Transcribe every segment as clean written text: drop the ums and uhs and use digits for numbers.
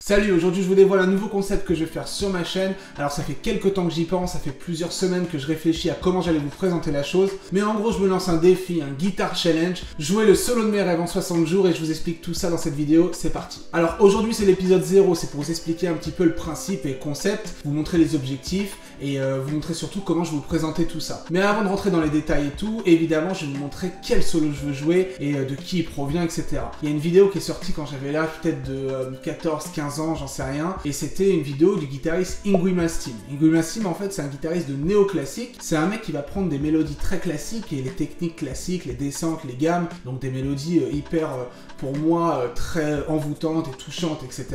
Salut, aujourd'hui je vous dévoile un nouveau concept que je vais faire sur ma chaîne. Alors ça fait quelques temps que j'y pense, ça fait plusieurs semaines que je réfléchis à comment j'allais vous présenter la chose. Mais en gros je me lance un défi, un guitar challenge, jouer le solo de mes rêves en 60 jours et je vous explique tout ça dans cette vidéo, c'est parti. Alors aujourd'hui c'est l'épisode 0, c'est pour vous expliquer un petit peu le principe et le concept, vous montrer les objectifs et vous montrer surtout comment je vais vous présenter tout ça. Mais avant de rentrer dans les détails et tout, évidemment je vais vous montrer quel solo je veux jouer et de qui il provient, etc. Il y a une vidéo qui est sortie quand j'avais l'âge peut-être de 14-15 ans, j'en sais rien, et c'était une vidéo du guitariste Yngwie Malmsteen. Yngwie Malmsteen en fait c'est un guitariste de néoclassique, c'est un mec qui va prendre des mélodies très classiques et les techniques classiques, les descentes, les gammes, donc des mélodies hyper pour moi très envoûtantes et touchantes, etc.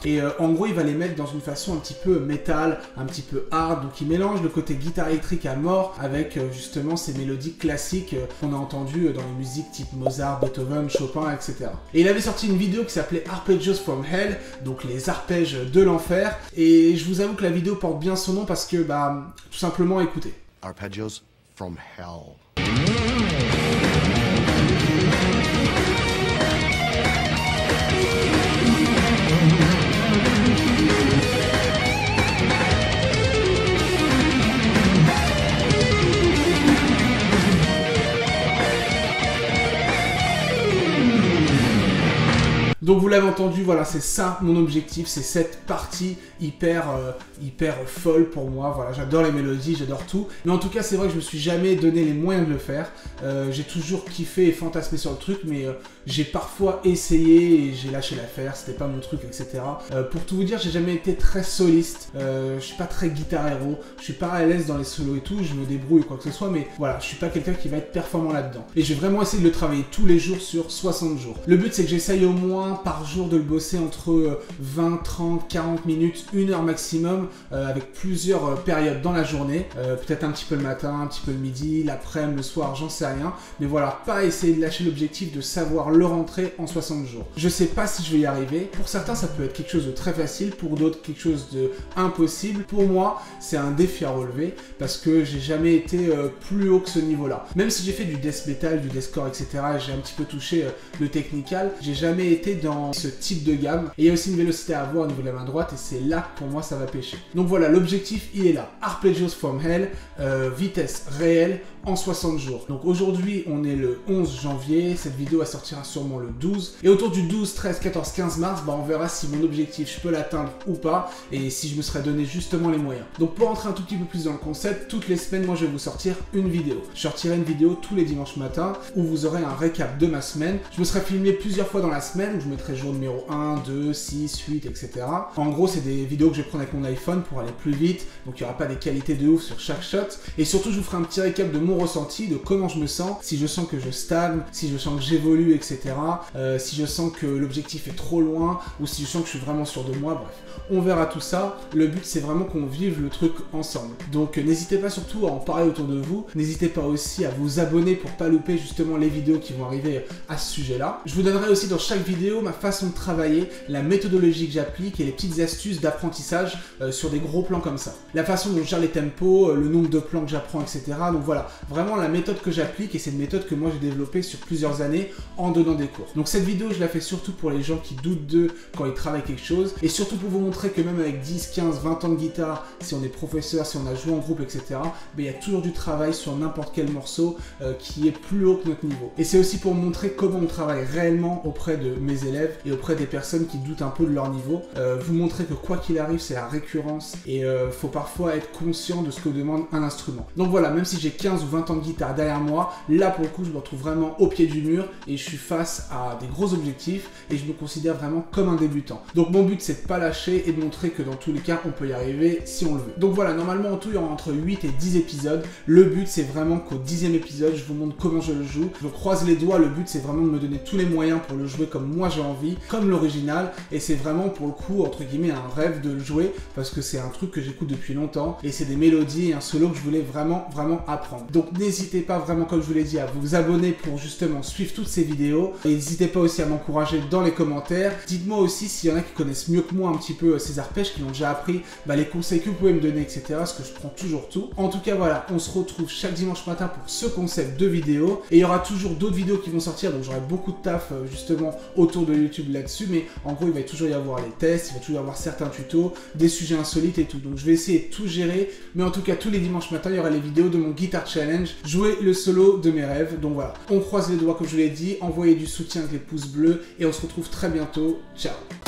Et en gros il va les mettre dans une façon un petit peu métal, un petit peu hard, donc il mélange le côté guitare électrique à mort avec justement ces mélodies classiques qu'on a entendues dans les musiques type Mozart, Beethoven, Chopin, etc. Et il avait sorti une vidéo qui s'appelait Arpeggios from Hell, donc les arpèges de l'enfer, et je vous avoue que la vidéo porte bien son nom parce que, tout simplement, écoutez. Arpeggios from Hell. Donc vous l'avez entendu, voilà, c'est ça mon objectif, c'est cette partie hyper folle pour moi. Voilà, j'adore les mélodies, j'adore tout. Mais en tout cas, c'est vrai que je me suis jamais donné les moyens de le faire. J'ai toujours kiffé et fantasmé sur le truc, mais j'ai parfois essayé et j'ai lâché l'affaire, c'était pas mon truc, etc. Pour tout vous dire, j'ai jamais été très soliste. Je suis pas très guitare héros, je suis pas à l'aise dans les solos et tout, je me débrouille ou quoi que ce soit, mais voilà, je suis pas quelqu'un qui va être performant là-dedans. Et j'ai vraiment essayé de le travailler tous les jours sur 60 jours. Le but, c'est que j'essaye au moins par jour de le bosser entre 20, 30, 40 minutes, 1 heure maximum, avec plusieurs périodes dans la journée, peut-être un petit peu le matin, un petit peu le midi, l'après-midi, le soir, j'en sais rien, mais voilà, pas essayer de lâcher l'objectif de savoir le rentrer en 60 jours. Je sais pas si je vais y arriver, pour certains ça peut être quelque chose de très facile, pour d'autres quelque chose de impossible. Pour moi c'est un défi à relever, parce que j'ai jamais été plus haut que ce niveau-là. Même si j'ai fait du death metal, du deathcore, etc., j'ai un petit peu touché le technical, j'ai jamais été dans ce type de gamme, et il y a aussi une vélocité à avoir au niveau de la main droite, et c'est là que pour moi ça va pêcher. Donc voilà, l'objectif il est là, Arpeggios from Hell, vitesse réelle en 60 jours. Donc aujourd'hui on est le 11 janvier, cette vidéo sortira sûrement le 12, et autour du 12, 13, 14, 15 mars, on verra si mon objectif je peux l'atteindre ou pas, et si je me serais donné justement les moyens. Donc pour entrer un tout petit peu plus dans le concept, toutes les semaines moi je vais vous sortir une vidéo. Je sortirai une vidéo tous les dimanches matins, où vous aurez un récap de ma semaine. Je me serai filmé plusieurs fois dans la semaine, où je mettrai jour numéro 1, 2, 6, 8, etc. En gros c'est des vidéos que je vais prendre avec mon iPhone pour aller plus vite, donc il n'y aura pas des qualités de ouf sur chaque shot, et surtout je vous ferai un petit récap de mon ressenti, de comment je me sens, si je sens que je stagne, si je sens que j'évolue, etc. Si je sens que l'objectif est trop loin, ou si je sens que je suis vraiment sûr de moi, bref. On verra tout ça. Le but c'est vraiment qu'on vive le truc ensemble. Donc n'hésitez pas surtout à en parler autour de vous. N'hésitez pas aussi à vous abonner pour pas louper justement les vidéos qui vont arriver à ce sujet-là. Je vous donnerai aussi dans chaque vidéo ma façon de travailler, la méthodologie que j'applique et les petites astuces d'apprentissage sur des gros plans comme ça. La façon dont je gère les tempos, le nombre de plans que j'apprends, etc. Donc voilà, vraiment la méthode que j'applique, et c'est une méthode que moi j'ai développée sur plusieurs années en donnant des cours. Donc cette vidéo je la fais surtout pour les gens qui doutent d'eux quand ils travaillent quelque chose, et surtout pour vous montrer que même avec 10, 15, 20 ans de guitare, si on est professeur, si on a joué en groupe, etc., il y a toujours du travail sur n'importe quel morceau qui est plus haut que notre niveau. Et c'est aussi pour montrer comment on travaille réellement auprès de mes élèves et auprès des personnes qui doutent un peu de leur niveau. Vous montrer que quoi qu'il arrive c'est la récurrence, et faut parfois être conscient de ce que demande un instrument. Donc voilà, même si j'ai 15 ou 20 ans de guitare derrière moi, là pour le coup je me retrouve vraiment au pied du mur et je suis face à des gros objectifs et je me considère vraiment comme un débutant. Donc mon but c'est de pas lâcher et de montrer que dans tous les cas on peut y arriver si on le veut. Donc voilà, normalement en tout il y aura entre 8 et 10 épisodes. Le but c'est vraiment qu'au 10e épisode je vous montre comment je le joue. Je croise les doigts, le but c'est vraiment de me donner tous les moyens pour le jouer comme moi j'ai envie, comme l'original, et c'est vraiment pour le coup entre guillemets un rêve de le jouer, parce que c'est un truc que j'écoute depuis longtemps et c'est des mélodies et un solo que je voulais vraiment apprendre. Donc n'hésitez pas vraiment, comme je vous l'ai dit, à vous abonner pour justement suivre toutes ces vidéos. vidéos. Et n'hésitez pas aussi à m'encourager dans les commentaires. Dites-moi aussi s'il y en a qui connaissent mieux que moi un petit peu ces arpèges, qui l'ont déjà appris, les conseils que vous pouvez me donner, etc. Parce que je prends toujours tout. En tout cas, voilà, on se retrouve chaque dimanche matin pour ce concept de vidéo. Et il y aura toujours d'autres vidéos qui vont sortir, donc j'aurai beaucoup de taf justement autour de YouTube là-dessus. Mais en gros, il va toujours y avoir les tests, il va toujours y avoir certains tutos, des sujets insolites et tout. Donc je vais essayer de tout gérer. Mais en tout cas, tous les dimanches matins, il y aura les vidéos de mon Guitar Challenge, jouer le solo de mes rêves. Donc voilà, on croise les doigts comme je vous l'ai dit, envoyez du soutien avec les pouces bleus et on se retrouve très bientôt. Ciao!